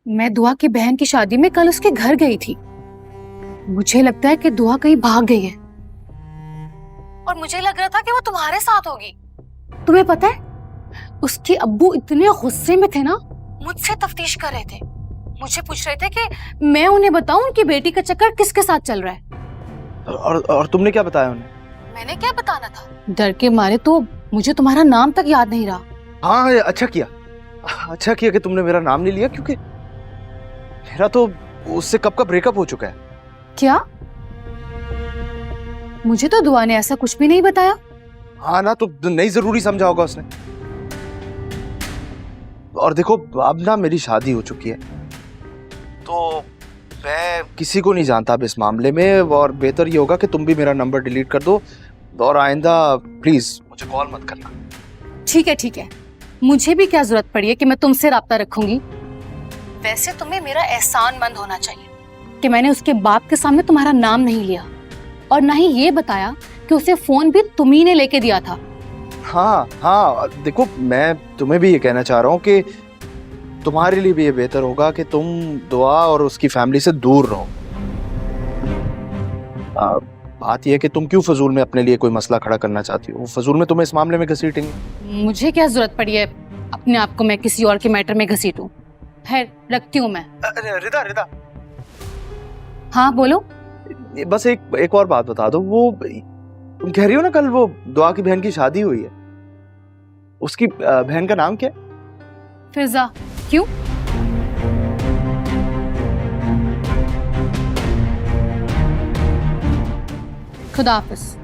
मैं दुआ की बहन की शादी में कल उसके घर गई थी। मुझे लगता है कि दुआ कहीं भाग गई है और मुझे लग रहा था कि वो तुम्हारे साथ होगी। तुम्हें पता है, उसके अब्बू इतने गुस्से में थे ना, मुझसे तफ्तीश कर रहे थे। मुझे पूछ रहे थे कि मैं उन्हें बताऊं उनकी बेटी का चक्कर किसके साथ चल रहा है। और तुमने क्या बताया उन्हें? मैंने क्या बताना था, डर के मारे तो मुझे तुम्हारा नाम तक याद नहीं रहा। हाँ, अच्छा किया कि तुमने मेरा नाम नहीं लिया, क्योंकि मेरा तो उससे कब का ब्रेकअप हो चुका है। क्या? मुझे तो दुआ ने ऐसा कुछ भी नहीं बताया। हाँ ना, तो नहीं जरूरी समझा होगा उसने। और देखो, अब ना मेरी शादी हो चुकी है, तो मैं किसी को नहीं जानता अब इस मामले में, और बेहतर ये होगा कि तुम भी मेरा नंबर डिलीट कर दो, और आइंदा प्लीज मुझे कॉल मत करना। ठीक है, मुझे भी क्या जरूरत पड़ी है कि मैं तुमसे राब्ता रखूंगी। वैसे तुम्हें मेरा एहसानमंद होना चाहिए कि मैंने उसके बाप के सामने तुम्हारा नाम नहीं लिया और ना ही ये बताया कि उसे फोन भी तुम्ही ने लेके दिया था। हाँ, देखो मैं तुम्हें भी ये कहना चाह रहा हूँ कि तुम्हारे लिए भी ये बेहतर होगा कि तुम दुआ और उसकी फैमिली से दूर रहो। बात यह है कि तुम क्यों फजूल में अपने लिए कोई मसला खड़ा करना चाहती हो? फजूल में तुम्हें इस मामले में घसीटेंगे। मुझे क्या जरूरत पड़ी है अपने आप को मैं किसी और के मैटर में घसीटूं। खैर, रखती हूँ मैं। रिदा, हाँ बोलो। बस एक और बात बता दो। वो तुम कह रही हो ना, कल वो दुआ की बहन की शादी हुई है, उसकी बहन का नाम क्या है? फिजा। क्यों? खुदा हाफिज।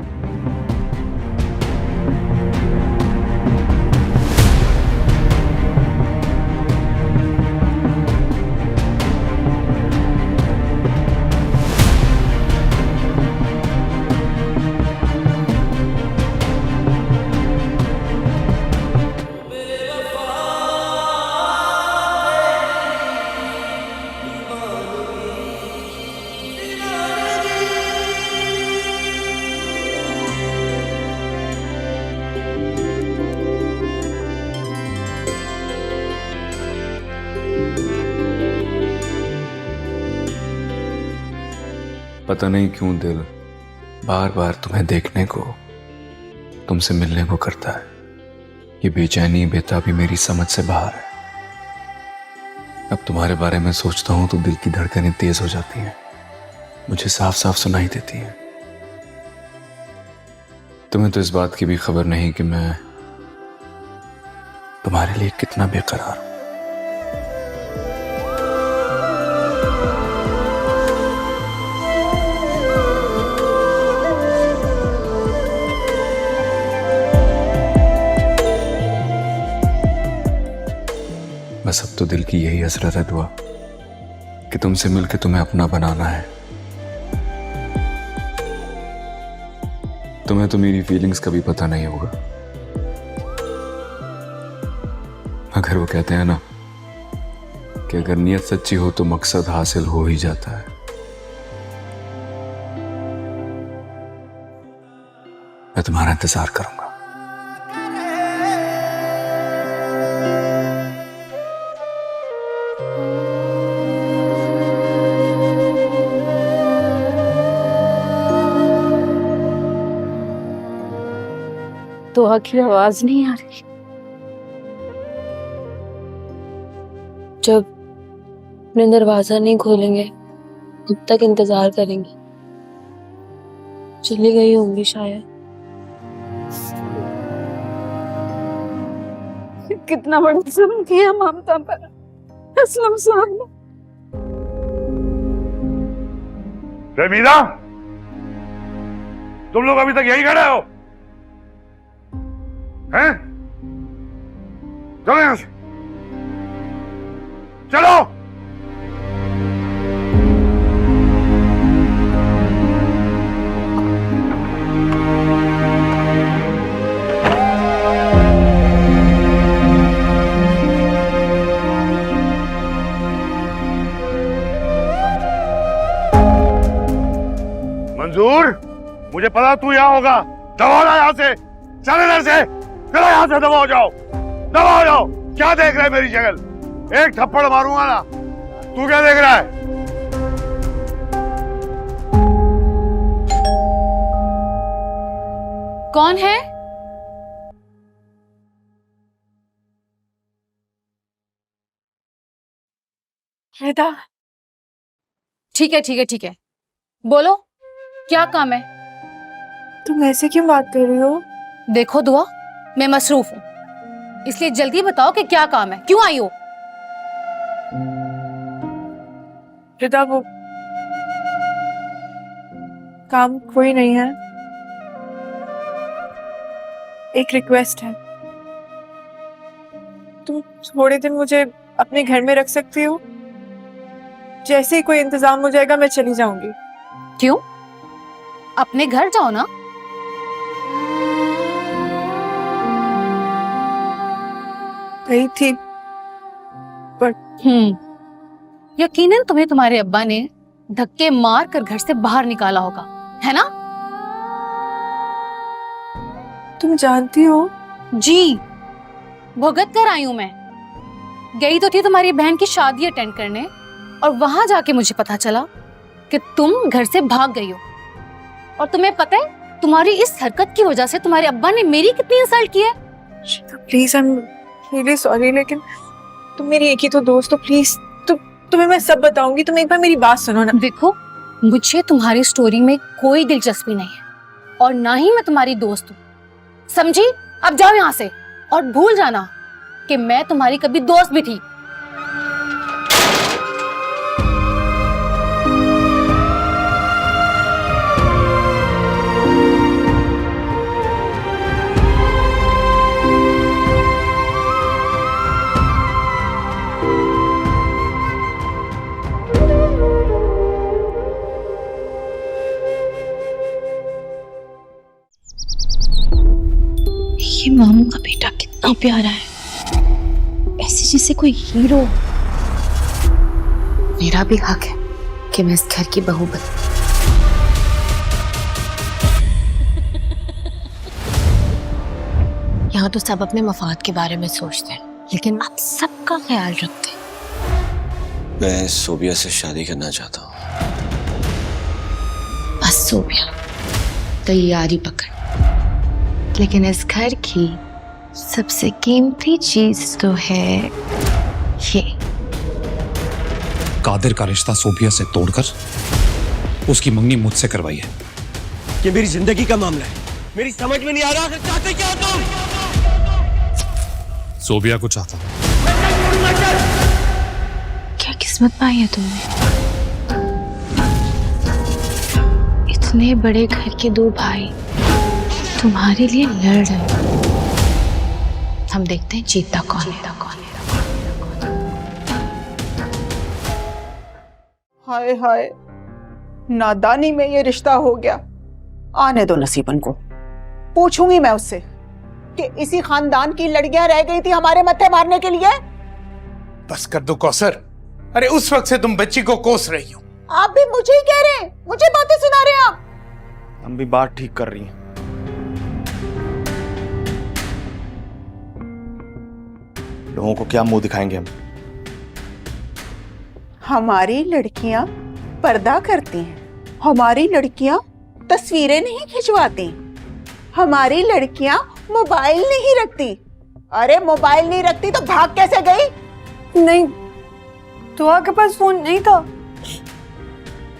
पता नहीं क्यों दिल बार बार तुम्हें देखने को, तुमसे मिलने को करता है। ये बेचैनी बेताबी मेरी समझ से बाहर है। अब तुम्हारे बारे में सोचता हूं तो दिल की धड़कनें तेज हो जाती हैं, मुझे साफ साफ सुनाई देती हैं। तुम्हें तो इस बात की भी खबर नहीं कि मैं तुम्हारे लिए कितना बेकरार हूं। बस अब तो दिल की यही हसरत है दुआ कि तुमसे मिलकर तुम्हें अपना बनाना है। तुम्हें तो मेरी फीलिंग्स का भी पता नहीं होगा, मगर वो कहते हैं ना कि अगर नियत सच्ची हो तो मकसद हासिल हो ही जाता है। मैं तुम्हारा इंतजार करूंगा। दुआ की आवाज नहीं आ रही। जब अपने दरवाजा नहीं खोलेंगे तब तक इंतजार करेंगे। चली गई होंगी शायद। कितना बड़ा जुल्म किया ममता पर असलम साहब ने। रमीला, तुम लोग अभी तक यही खड़े हो हैं? चलो यहां से, चलो। मंजूर, मुझे पता तू यहां होगा। दबा ना यहां से, चल इधर से, चलो यहां से, दबा हो जाओ। क्या देख रहे मेरी शक्ल? एक थप्पड़ मारूंगा ना तू क्या देख रहा है? कौन है? रिदा, ठीक है ठीक है ठीक है, बोलो क्या काम है? तुम ऐसे क्यों बात कर रही हो? देखो दुआ, मैं मसरूफ हूँ, इसलिए जल्दी बताओ कि क्या काम है, क्यों आई हो? रिदा, वो काम कोई नहीं है, एक रिक्वेस्ट है। तुम थोड़े दिन मुझे अपने घर में रख सकती हो? जैसे ही कोई इंतजाम हो जाएगा मैं चली जाऊंगी। क्यों? अपने घर जाओ ना। गई थी पर यकीनन तुम्हें तुम्हारे अब्बा ने धक्के मार कर घर से बाहर निकाला होगा, है ना? तुम जानती हो? जी, भुगत कर आई हूं मैं। गई तो थी तुम्हारी बहन की शादी अटेंड करने, और वहां जाके मुझे पता चला कि तुम घर से भाग गई हो। और तुम्हें पता है, तुम्हारी इस हरकत की वजह से तुम्हारे अब्बा ने मेरी कितनी इंसल्ट की है। Please, I am really sorry, लेकिन तुम मेरी एक ही तो दोस्त हो, प्लीज तुम्हें मैं सब बताऊंगी, तुम एक बार मेरी बात सुनो ना। देखो, मुझे तुम्हारी स्टोरी में कोई दिलचस्पी नहीं है, और ना ही मैं तुम्हारी दोस्त हूँ, समझी? अब जाओ यहाँ से, और भूल जाना कि मैं तुम्हारी कभी दोस्त भी थी। ये मामू का बेटा कितना प्यारा है, ऐसे जैसे कोई हीरो। मेरा भी हक है कि मैं इस घर की बहू बनूं। यहाँ तो सब अपने मफाद के बारे में सोचते हैं, लेकिन आप सबका ख्याल रखते हैं। मैं सोबिया से शादी करना चाहता हूँ। बस सोबिया, तैयारी पकड़। लेकिन इस घर की सबसे कीमती चीज तो है ये। कादिर का रिश्ता सोबिया से तोड़कर उसकी मंगनी मुझसे करवाई है। ये मेरी जिंदगी का मामला है, मेरी समझ में नहीं आ रहा। चाहते क्या हो तुम? सोबिया को चाहता हूं। क्या किस्मत पाई है तुमने? इतने बड़े घर के दो भाई तुम्हारे लिए लड़ रहे हैं। हम देखते हैं जीतता कौन है। हाय हाय, नादानी में ये रिश्ता हो गया। आने दो नसीबन को, पूछूंगी मैं उससे कि इसी खानदान की लड़कियां रह गई थी हमारे मत्थे मारने के लिए। बस कर दो कौसर, अरे उस वक्त से तुम बच्ची को कोस रही हो। आप भी मुझे ही कह रहे हैं, मुझे बातें सुना रहे हैं आप। हम भी बात ठीक कर रही हैं। लोगों को क्या मुंह दिखाएंगे हम? हमारी लड़कियां पर्दा करती हैं, हमारी लड़कियां तस्वीरें नहीं खिंचवाती, हमारी लड़कियां मोबाइल नहीं रखती। अरे मोबाइल नहीं रखती तो भाग कैसे गई? नहीं, दुआ के पास फोन नहीं था,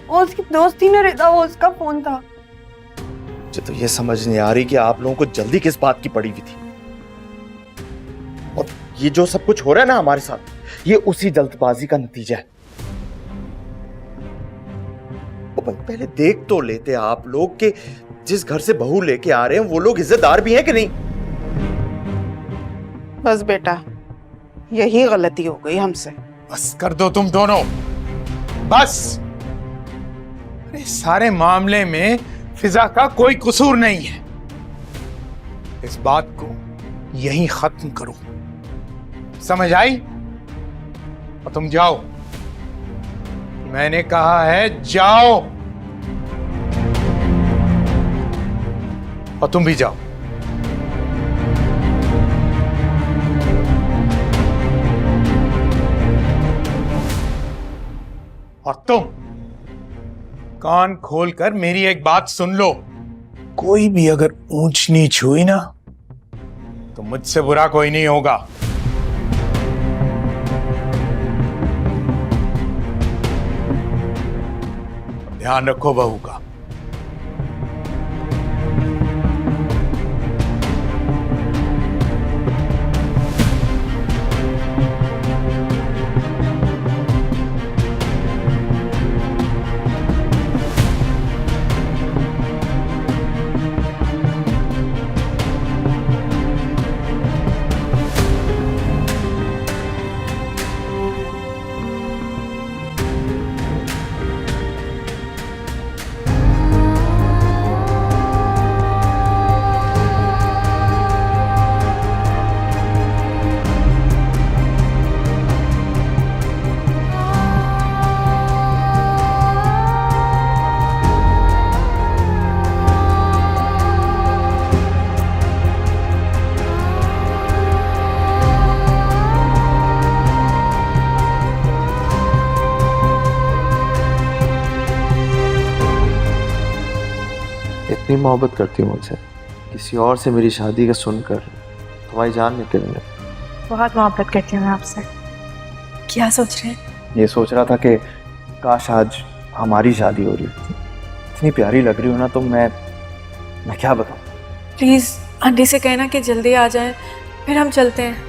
वो उसकी दोस्त थी ना रिदा, वो उसका फोन था। मुझे तो ये समझ नहीं आ रही कि आप लोगों को जल्दी किस बात की पड़ी हुई थी। और ये जो सब कुछ हो रहा है ना हमारे साथ, ये उसी जल्दबाजी का नतीजा है। पहले देख तो लेते आप लोग कि जिस घर से बहू लेके आ रहे हैं वो लोग इज्जतदार भी हैं कि नहीं। बस बेटा, यही गलती हो गई हमसे। बस कर दो तुम दोनों, बस। अरे सारे मामले में फिजा का कोई कसूर नहीं है। इस बात को यहीं खत्म करो, समझ आई? और तुम जाओ, मैंने कहा है जाओ। और तुम भी जाओ। और तुम कान खोलकर मेरी एक बात सुन लो, कोई भी अगर ऊंच नीच हुई ना तो मुझसे बुरा कोई नहीं होगा। ध्यान रखो बहू का। इतनी मोहब्बत करती हूँ मुझसे, किसी और से मेरी शादी का सुनकर तुम्हारी जान निकलने लगी। बहुत मोहब्बत करती हूँ मैं आपसे। क्या सोच रहे हैं? ये सोच रहा था कि काश आज हमारी शादी हो रही होती। इतनी प्यारी लग रही हो ना तुम, मैं क्या बताऊँ। प्लीज आंटी से कहना कि जल्दी आ जाए, फिर हम चलते हैं।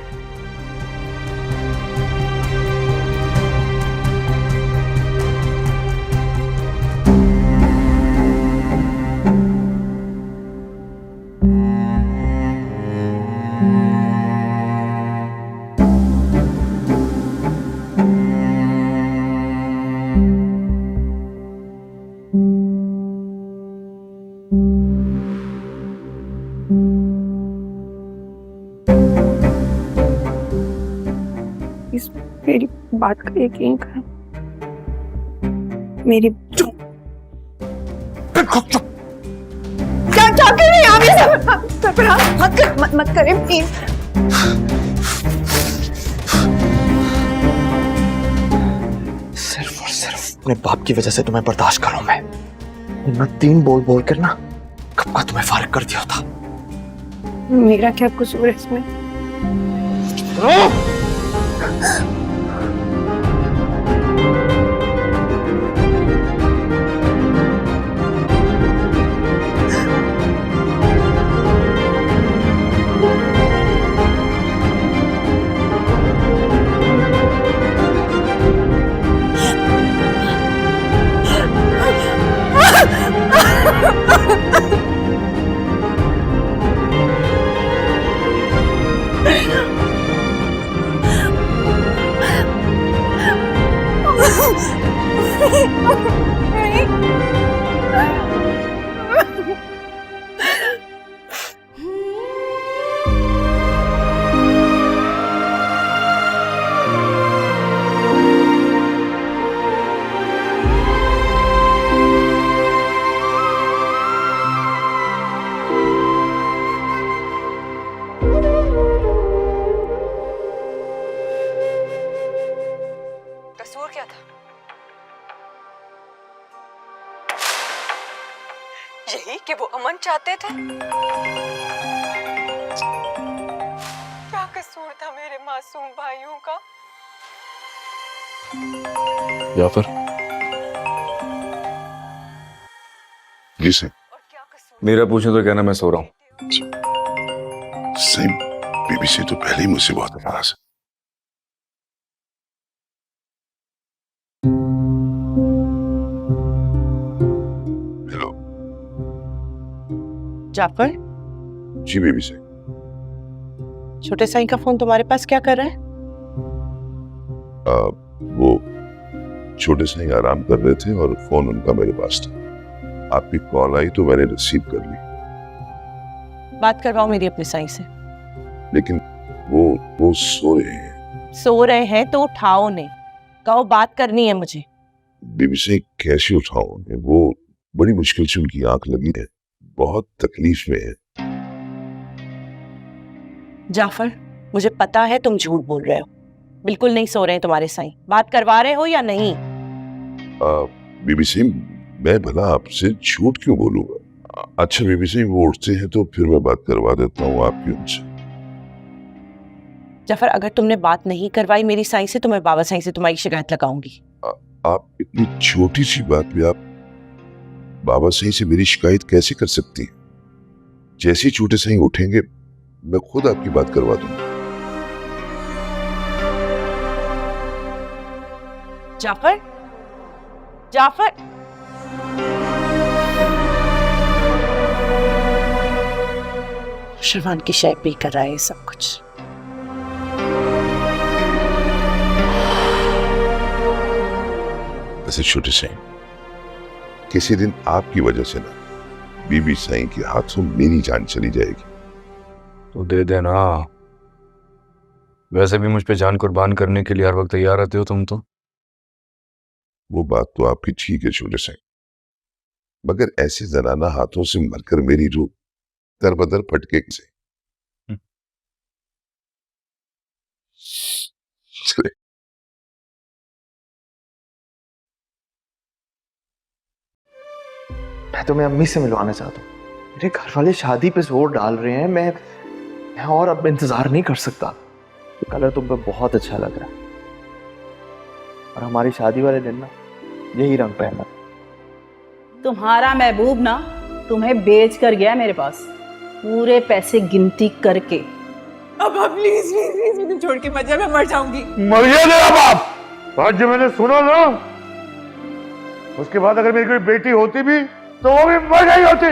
मेरी बात का यकीन करो। मेरी चुप क्या क्या कर रही हैं आप? मत करें प्लीज। सिर्फ और सिर्फ अपने बाप की वजह से तुम्हें बर्दाश्त करूं मैं 3 बोल कर ना कब का तुम्हें फारिग कर दिया था। मेरा क्या कसूर है इसमें? कसूर क्या था? यही कि वो अमन चाहते थे। क्या कसूर था मेरे मासूम भाइयों का? जाफर, जी सर। और क्या कसूर? मेरा पूछे तो कहना मैं सो रहा हूँ। सही, बीबी से तो पहले ही मुझसे बहुत नाराज है। हेलो। जाफर, जी बेबी से। छोटे साईं का फोन तुम्हारे पास क्या कर रहा है? वो छोटे साईं आराम कर रहे थे और फोन उनका मेरे पास था। आपकी कॉल आई तो मैंने रिसीव कर ली। बात करवाओ मेरी अपने साईं से। लेकिन वो सो रहे हैं। सो रहे हैं तो उठाओ नहीं, कहो बात करनी है मुझे। बीबी से कैसे उठाऊं उन्हें? वो बड़ी मुश्किल से उनकी आंख लगी है, बहुत तकलीफ में है। जाफर, मुझे पता है तुम झूठ बोल रहे हो। बिल्कुल नहीं सो रहे हैं तुम्हारे साईं। बात करवा रहे हो या नहीं? बीबी सिंह, मैं भला आपसे झूठ क्यों बोलूंगा? अच्छा बीबी सिंह, वो उठते हैं तो फिर मैं बात करवा देता हूँ आपकी उनसे। जाफर, अगर तुमने बात नहीं करवाई मेरी साईं से तो मैं बाबा साईं से तुम्हारी शिकायत लगाऊंगी। आप इतनी छोटी सी बात पे आप बाबा साईं से मेरी शिकायत कैसे कर सकती हैं? जैसे ही छोटे साईं उठेंगे मैं खुद आपकी बात करवा दूंगा। जाफर, जाफर, शरवान की शय पे कर रहा है सब कुछ। वैसे छोटे साईं, किसी दिन आपकी वजह से ना बीबी साईं के हाथों मेरी जान चली जाएगी। तो दे देना। वैसे भी मुझ पे जान कुर्बान करने के लिए हर वक्त तैयार रहते हो तुम तो। वो बात तो आपकी ठीक है छोटे साईं, मगर ऐसे जनाना हाथों से मरकर मेरी रूह दरबदर फटके से। चले। मैं तुम्हें अम्मी से मिलवाना चाहता हूँ। मेरे घर वाले शादी पे जोर डाल रहे हैं। मैं और अब इंतजार नहीं कर सकता। कलर तुम पे बहुत अच्छा लग रहा है और हमारी शादी वाले दिन ना यही रंग पहनना। तुम्हारा महबूब ना तुम्हें बेच कर गया मेरे पास, पूरे पैसे गिनती करके। अब आप प्लीज प्लीज प्लीज मुझे छोड़ के मत जा, मैं मर जाऊंगी। मर गया तेरा बाप। आज जो मैंने सुना ना, उसके बाद अगर मेरी कोई बेटी होती भी तो वो भी मर गई होती।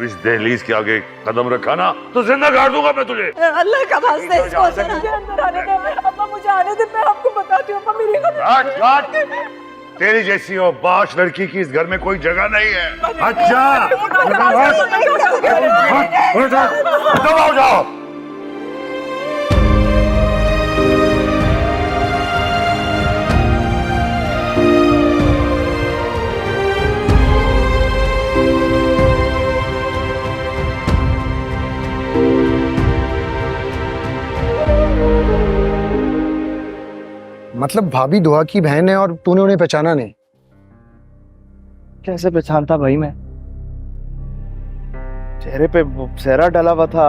इस दहलीज के आगे कदम रखा ना तो जिंदा गाड़ दूंगा मैं तुझे। अल्लाह का वास्ता है, इसको अंदर आने दो। अम्मा मुझे आने दे, मैं आपको बताती हूँ। अम्मा मेरी तेरी जैसी हो बाश लड़की की इस घर में कोई जगह नहीं है। दबाओ जाओ। मतलब भाभी दुआ की बहन है और तूने उन्हें पहचाना नहीं? कैसे पहचानता भाई मैं? चेहरे पे वो सेहरा डला हुआ था।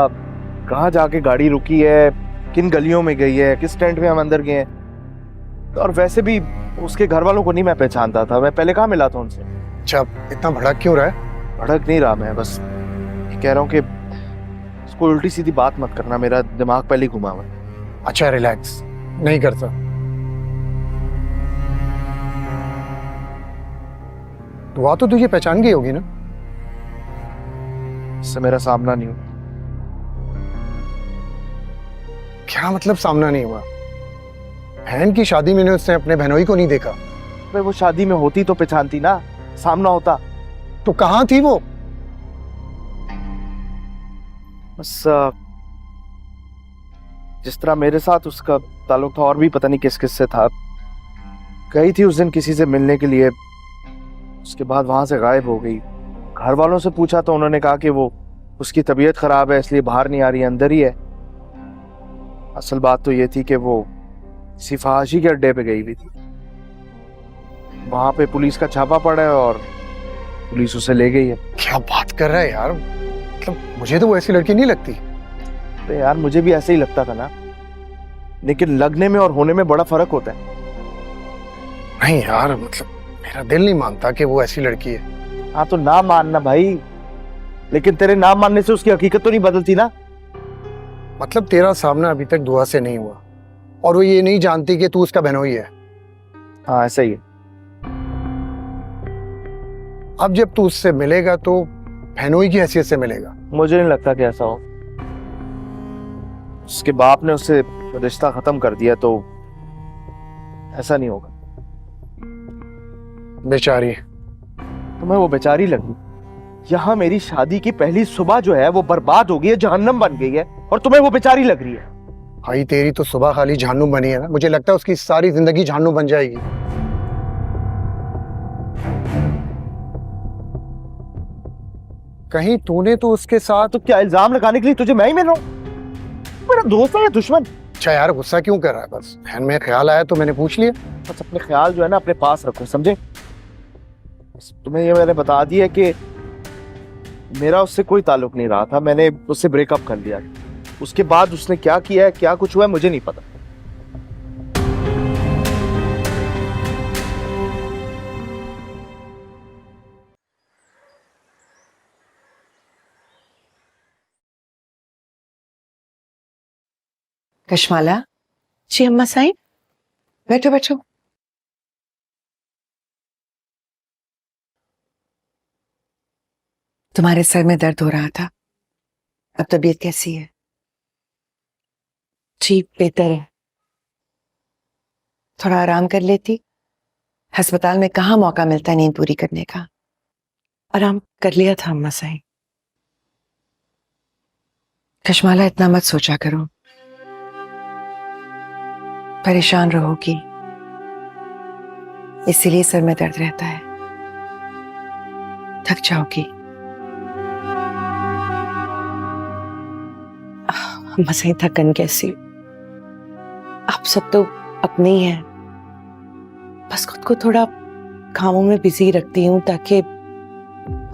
कहाँ जाके गाड़ी रुकी है, किन गलियों में गई है, किस टेंट में हम अंदर गए हैं। और वैसे भी उसके घर वालों को नहीं मैं पहचानता था। मैं पहले कहाँ मिला था उनसे। अच्छा, इतना भड़क क्यों रहा है? भड़क नहीं रहा मैं, बस ये कह रहा हूँ कि उसको उल्टी सीधी बात मत करना। मेरा दिमाग पहले घुमा हुआ है। अच्छा रिलैक्स, नहीं करता। दुआ तो तुझे पहचान गई होगी ना? इससे मेरा सामना नहीं हुआ। क्या मतलब सामना नहीं हुआ? बहन की शादी में उसने अपने बहनोई को नहीं देखा? भाई वो शादी में होती तो पहचानती ना, सामना होता। तो कहाँ थी वो? बस जिस तरह मेरे साथ उसका ताल्लुक था और भी पता नहीं किस किस से था। गई थी उस दिन किसी से मिलने के लिए, उसके बाद वहां से गायब हो गई। घर वालों से पूछा तो उन्होंने कहा कि वो उसकी तबीयत खराब है इसलिए बाहर नहीं आ रही, अंदर ही है। असल बात तो ये थी कि वो किसी फहाशी के अड्डे पे गई हुई थी। वहां पे पुलिस का छापा पड़ा है और पुलिस उसे ले गई है। क्या बात कर रहा है यार? मतलब मुझे तो वो ऐसी लड़की नहीं लगती। तो यार मुझे भी ऐसे ही लगता था ना, लेकिन लगने में और होने में बड़ा फर्क होता है। नहीं यार, मतलब मेरा दिल नहीं मानता कि वो ऐसी लड़की है। हाँ तो ना मानना भाई, लेकिन तेरे ना मानने से उसकी हकीकत तो नहीं बदलती ना। मतलब तेरा सामना अभी तक दुआ से नहीं हुआ और वो ये नहीं जानती कि तू उसका बहनोई है। हाँ ऐसा ही है। अब जब तू उससे मिलेगा तो बहनोई की हैसियत से मिलेगा। मुझे नहीं लगता कि ऐसा हो। उसके बाप ने उससे रिश्ता खत्म कर दिया तो ऐसा नहीं होगा। बेचारी। तुम्हें वो बेचारी लगी? यहाँ मेरी शादी की पहली सुबह जो है वो बर्बाद हो गई है, जहन्नम बन गई है, और तुम्हें वो बेचारी लग रही है। भाई तेरी तो सुबह खाली जहन्नुम बनी है ना, मुझे लगता है उसकी सारी जिंदगी जहन्नुम बन जाएगी। कहीं तूने तो उसके साथ। तो क्या इल्जाम लगाने के लिए तुझे मैं ही मिल रहा हूँ? मेरा दोस्त है या दुश्मन? अच्छा यार, गुस्सा क्यों कर रहा है? बस ध्यान में ख्याल आया तो मैंने पूछ लिया। बस अपने ख्याल जो है ना अपने पास रखो, समझे? तुम्हें ये मैंने बता दिया कि मेरा उससे कोई ताल्लुक नहीं रहा था, मैंने उससे ब्रेकअप कर लिया। उसके बाद उसने क्या किया है, क्या कुछ हुआ है, मुझे नहीं पता। कशमाला जी, अम्मा साईं बैठो बैठो। तुम्हारे सर में दर्द हो रहा था, अब तबीयत कैसी है? ठीक, बेहतर है। थोड़ा आराम कर लेती। अस्पताल में कहाँ मौका मिलता है नींद पूरी करने का। आराम कर लिया था अम्मा साईं। कशमाला, इतना मत सोचा करो, परेशान रहोगी इसीलिए सर में दर्द रहता है, थक जाओगी। अम्मा साईं, थकन कैसी? आप सब तो अपने ही हैं, बस खुद को थोड़ा कामों में बिजी रखती हूँ ताकि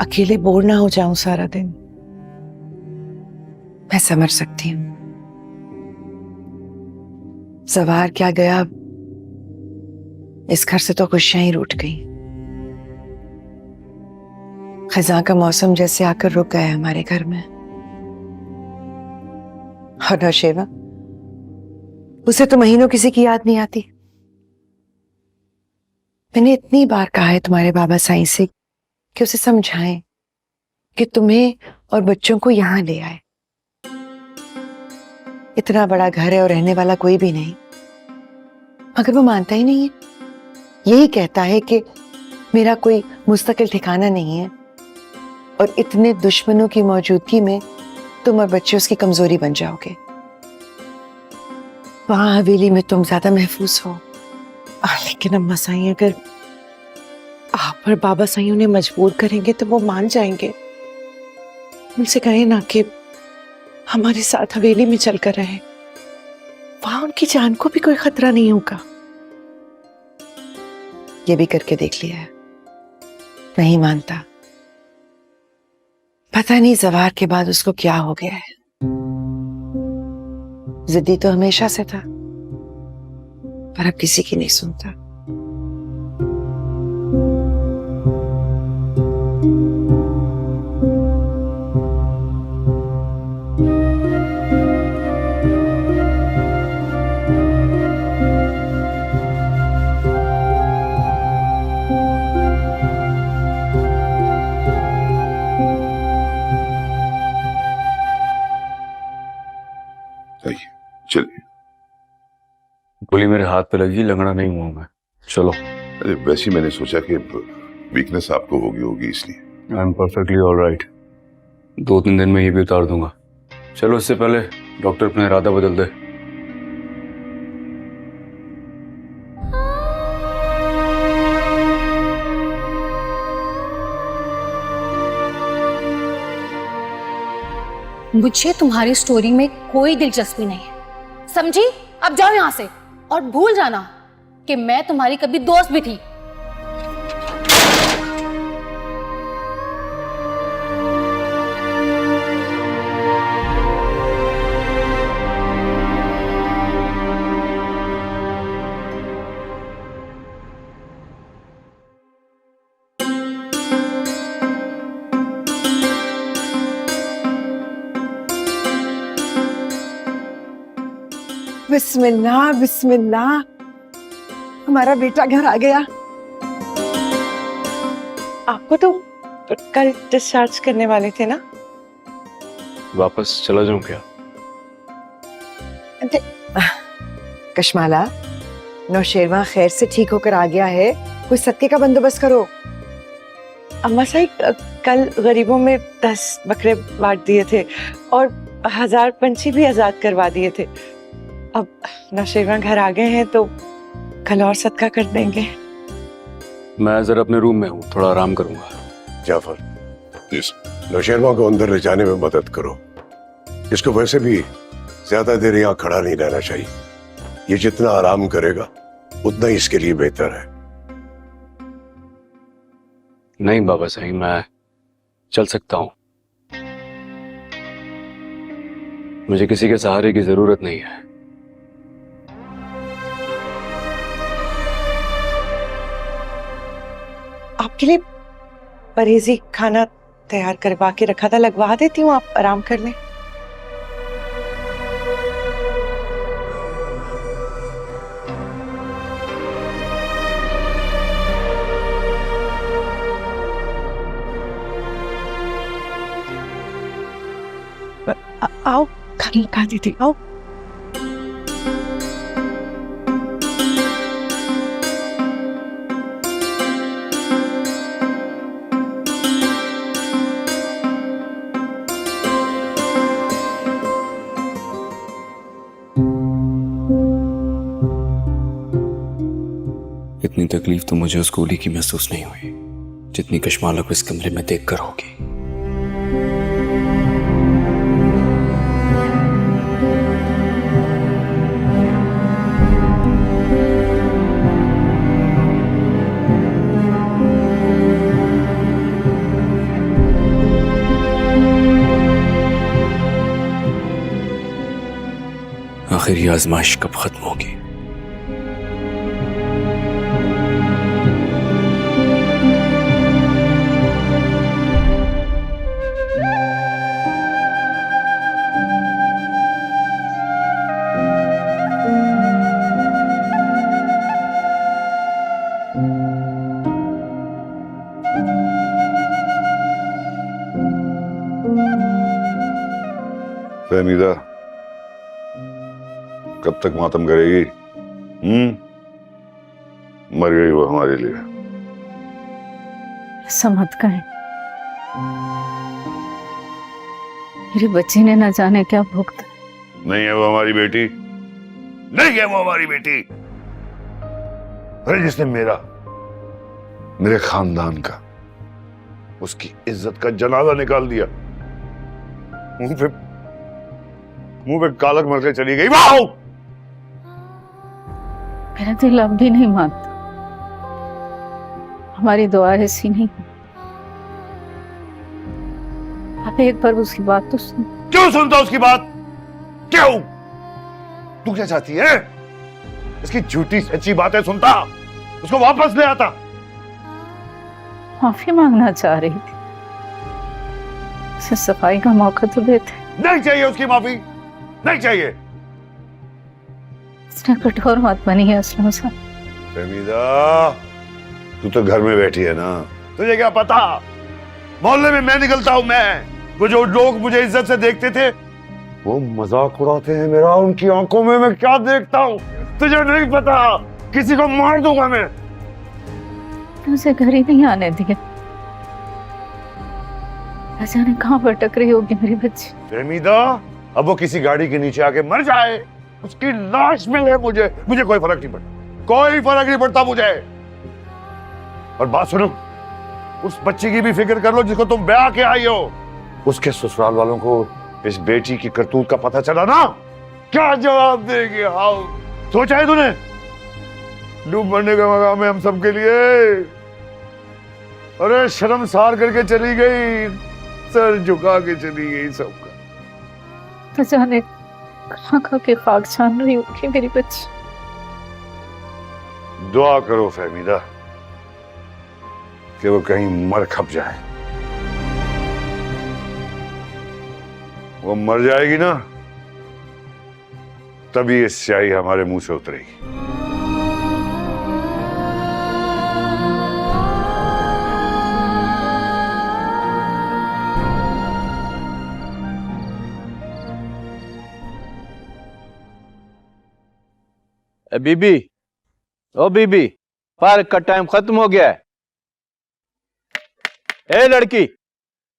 अकेले बोर ना हो जाऊं सारा दिन। मैं समझ सकती हूँ। सवार क्या गया, इस घर से तो खुशियां ही रूठ गई। खिज़ां का मौसम जैसे आकर रुक गया है हमारे घर में। और नौशेवा, उसे तो महीनों किसी की याद नहीं आती। मैंने इतनी बार कहा है तुम्हारे बाबा साईं से कि उसे समझाएं कि तुम्हें और बच्चों को यहां ले आए। इतना बड़ा घर है और रहने वाला कोई भी नहीं, मगर वो मानता ही नहीं है। यही कहता है कि मेरा कोई मुस्तकिल ठिकाना नहीं है और इतने दुश्मनों की मौजूदगी में तुम और बच्चे उसकी कमजोरी बन जाओगे। वहां हवेली में तुम ज्यादा महफूज हो। लेकिन अम्मा साईं, अगर आप और बाबा साईं उन्हें मजबूर करेंगे तो वो मान जाएंगे। उनसे कहें ना कि हमारे साथ हवेली में चलकर रहे, वहां उनकी जान को भी कोई खतरा नहीं होगा। ये भी करके देख लिया है, नहीं मानता। पता नहीं जवार के बाद उसको क्या हो गया है। जिद्दी तो हमेशा से था, पर अब किसी की नहीं सुनता। चलिए। गोली मेरे हाथ पे लगी, लंगड़ा नहीं हुआ मैं। चलो। अरे वैसे मैंने सोचा कि वीकनेस आपको होगी इसलिए। I am perfectly alright. 2-3 दिन में ये भी उतार दूंगा। चलो, इससे पहले डॉक्टर अपना इरादा बदल दे। मुझे तुम्हारी स्टोरी में कोई दिलचस्पी नहीं है, समझी? अब जाओ यहां से और भूल जाना कि मैं तुम्हारी कभी दोस्त भी थी। बिस्मिल्लाह बिस्मिल्लाह, हमारा बेटा घर आ गया। आपको तो कल डिस्चार्ज करने वाले थे ना? वापस चला जाऊं क्या? कशमाला, नौशेरवा खैर से ठीक होकर आ गया है, कोई सदके का बंदोबस्त करो। अम्मा साईं, कल गरीबों में 10 बकरे बांट दिए थे और 1000 पंछी भी आजाद करवा दिए थे। अब नौशेरवा घर आ गए हैं तो कल और सदका कर देंगे। मैं जरा अपने रूम में हूँ, थोड़ा आराम करूंगा। जाफर, इस नौशेरवा को अंदर ले जाने में मदद करो। इसको वैसे भी ज्यादा देर यहाँ खड़ा नहीं रहना चाहिए। ये जितना आराम करेगा उतना ही इसके लिए बेहतर है। नहीं बाबा सही, मैं चल सकता हूं। मुझे किसी के सहारे की जरूरत नहीं है। आपके लिए परहेजी खाना तैयार करवा के रखा था, लगवा देती हूँ, आप आराम कर लें। आओ खाना खा दीदी, आओ। इतनी तकलीफ तो मुझे उस गोली की महसूस नहीं हुई जितनी कश्माला को इस कमरे में देखकर होगी। आखिर ये आजमाइश कब खत्म होगी? फहमीदा कब तक मातम करेगी? मर गई वो हमारे लिए। ऐसा मत कहें, मेरे बच्चे ने न जाने क्या भुगता। नहीं है वो हमारी बेटी, नहीं है वो हमारी बेटी। अरे जिसने मेरे खानदान का, उसकी इज्जत का जनाजा निकाल दिया, मुंह पे कालक मर के चली गई। वाह! मेरा दिल अब भी नहीं मानता। हमारी दुआ ऐसी नहीं। आप एक बार उसकी बात तो सुन। क्यों सुनता उसकी बात? क्यों? तू क्या चाहती है? इसकी झूठी सच्ची बातें सुनता, उसको वापस ले आता। माफी मांगना चाह रही थी, उसे सफाई का मौका तो देते। नहीं चाहिए उसकी माफी, नहीं चाहिए। इसने कठोर मत बनी है असलम साहब। फहमीदा, तू तो घर में बैठी है ना, तुझे क्या पता? मोहल्ले में मैं निकलता हूं, वो जो लोग मुझे इज्जत से देखते थे वो मजाक उड़ाते हैं मेरा। उनकी आंखों में मैं क्या देखता हूं तुझे नहीं पता। किसी को मार दूंगा मैं। उसे घर ही नहीं आने दिया। जाने कहां भटक रही होगी मेरी बच्ची। फहमीदा, अब वो किसी गाड़ी के नीचे आके मर जाए, उसकी लाश मिले, मुझे कोई फर्क नहीं पड़ता, कोई फर्क नहीं पड़ता मुझे। और बात सुनो, उस बच्ची की भी फिक्र कर लो जिसको तुम ब्याह के आई हो। उसके ससुराल वालों को इस बेटी की करतूत का पता चला ना, क्या जवाब देगी? आओ, सोचा है तूने? डूब मरने का मकाम है हम सबके लिए। अरे शर्मसार करके चली गई, सर झुका के चली गई सबका। तो जाने कहाँ खा के खाक छान रही होगी मेरी बच्ची। दुआ करो फहमीदा कि वो कहीं मर खप जाए। वो मर जाएगी ना, तभी ये स्याही हमारे मुंह से उतरेगी। बीबी, ओ बीबी, पार्क का टाइम खत्म हो गया है। ए लड़की,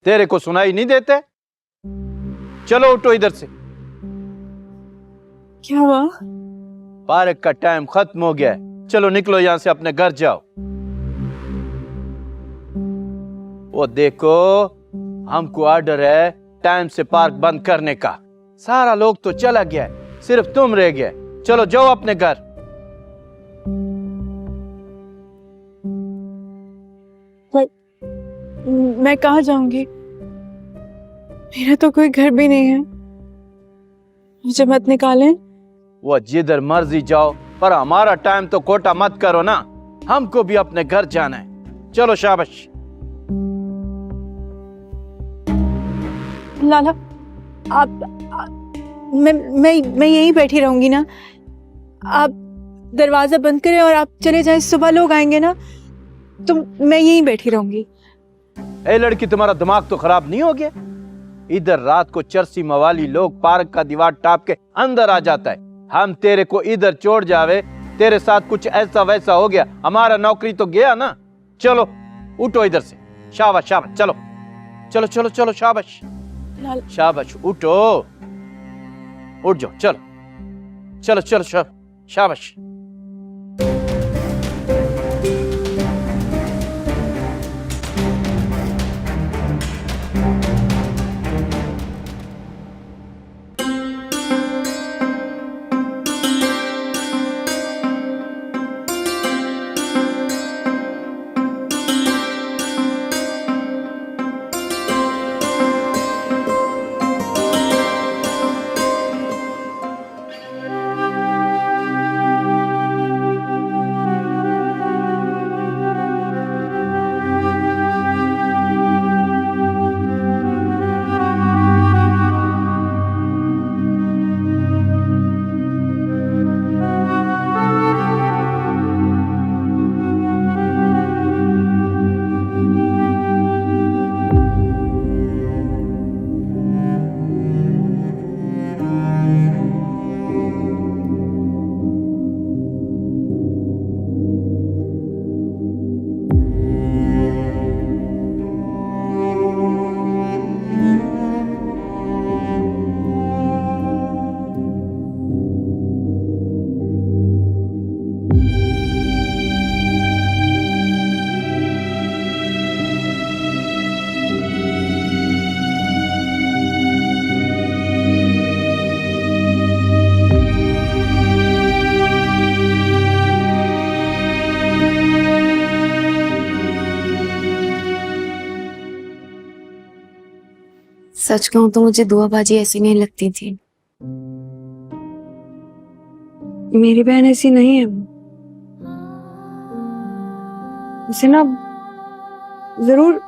तेरे को सुनाई नहीं देते? चलो उठो इधर से। क्या हुआ? पार्क का टाइम खत्म हो गया है, चलो निकलो यहां से, अपने घर जाओ। वो देखो, हमको ऑर्डर है टाइम से पार्क बंद करने का, सारा लोग तो चला गया है, सिर्फ तुम रह गए। चलो जाओ अपने घर। मैं कहाँ जाऊंगी? मेरा तो कोई घर भी नहीं है। मुझे मत निकालें। वो जिधर मर्जी जाओ, पर हमारा टाइम तो कोटा मत करो ना। हमको भी अपने घर जाना है। चलो शाबाश। लाला, मैं यहीं बैठी रहूंगी ना। आप दरवाजा बंद करें और आप चले जाएं। सुबह लोग आएंगे ना, तो मैं यहीं बैठी रहूंगी। ए लड़की, तुम्हारा दिमाग तो खराब नहीं हो गया? इधर रात को चरसी मवाली लोग पार्क का दीवार टाप के अंदर आ जाता है। हम तेरे को इधर छोड़ जावे, तेरे साथ कुछ ऐसा वैसा हो गया, हमारा नौकरी तो गया ना। चलो उठो इधर से। शाबाश शाबाश, चलो चलो चलो चलो, शाबाश शाबाश, उठो, उठ जाओ। चलो चलो चलो, शाबाश। सच कहूं तो मुझे दुआबाजी ऐसी नहीं लगती थी। मेरी बहन ऐसी नहीं है। उसे ना जरूर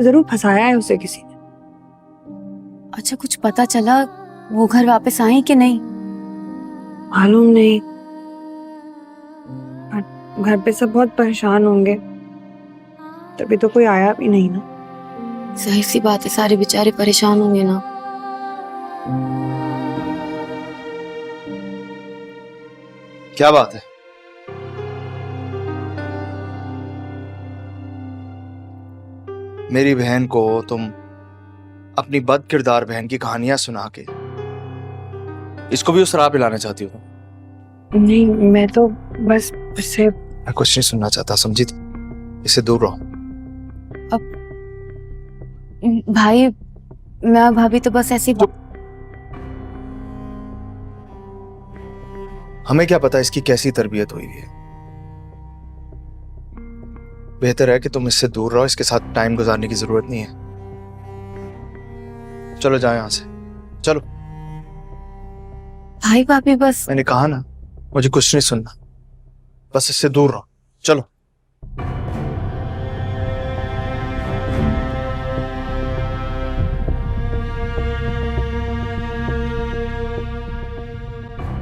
जरूर फंसाया है उसे किसी ने। अच्छा, कुछ पता चला वो घर वापस आई कि नहीं? मालूम नहीं। घर पे सब बहुत परेशान होंगे, तभी तो कोई आया भी नहीं ना। सही सी बात है, सारे बेचारे परेशान होंगे ना। क्या बात है? मेरी बहन को तुम अपनी बद किरदार बहन की कहानियां सुना के इसको भी उस राह पे लाना चाहती हो? नहीं, मैं तो बस उससे मैं कुछ नहीं सुनना चाहता, समझी? इससे दूर रहो। भाई, मैं भाभी तो बस ऐसी। हमें क्या पता इसकी कैसी तरबियत हुई है। बेहतर है कि तुम इससे दूर रहो, इसके साथ टाइम गुजारने की जरूरत नहीं है। चलो जाओ यहां से, चलो। भाई भाभी बस। मैंने कहा ना, मुझे कुछ नहीं सुनना, बस इससे दूर रहो। चलो।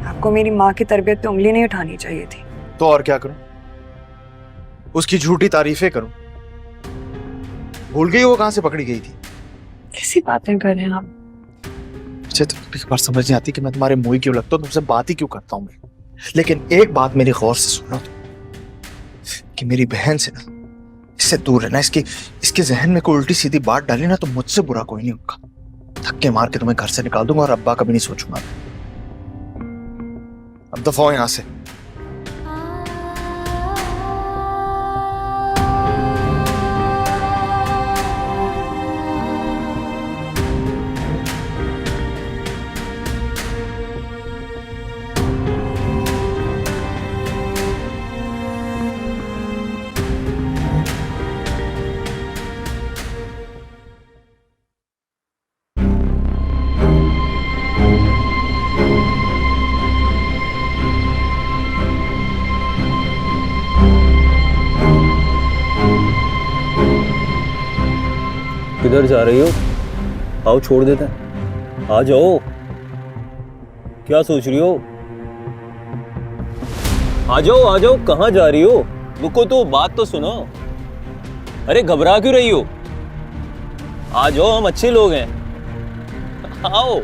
आपको मेरी माँ की तरबियत पे उंगली नहीं उठानी चाहिए थी। तो और क्या करूं? उसकी झूठी तारीफें करूं? भूल गई वो कहां से पकड़ी गई थी? कैसी बातें कर रहे हैं आप? मुझे तो एक बार समझ नहीं आती कि मैं तुम्हारे मुंह क्यों लगता हूं, तुमसे बात ही क्यों करता हूं मैं। लेकिन एक बात मेरी गौर से सुनो तो, कि मेरी बहन से ना इससे दूर रहना। इसके जहन में कोई उल्टी सीधी बात डाली ना तो मुझसे बुरा कोई नहीं होगा। धक्के मार के तुम्हें घर से निकाल दूंगा और अब्बा कभी नहीं सोचूंगा। अब दफा हो यहां से। किधर जा रही हो? आओ छोड़ देते हैं। आ जाओ। क्या सोच रही हो? आ जाओ, कहाँ जा रही हो? रुको तो, बात तो सुनो। अरे घबरा क्यों रही हो? आ जाओ, हम अच्छे लोग हैं। आओ।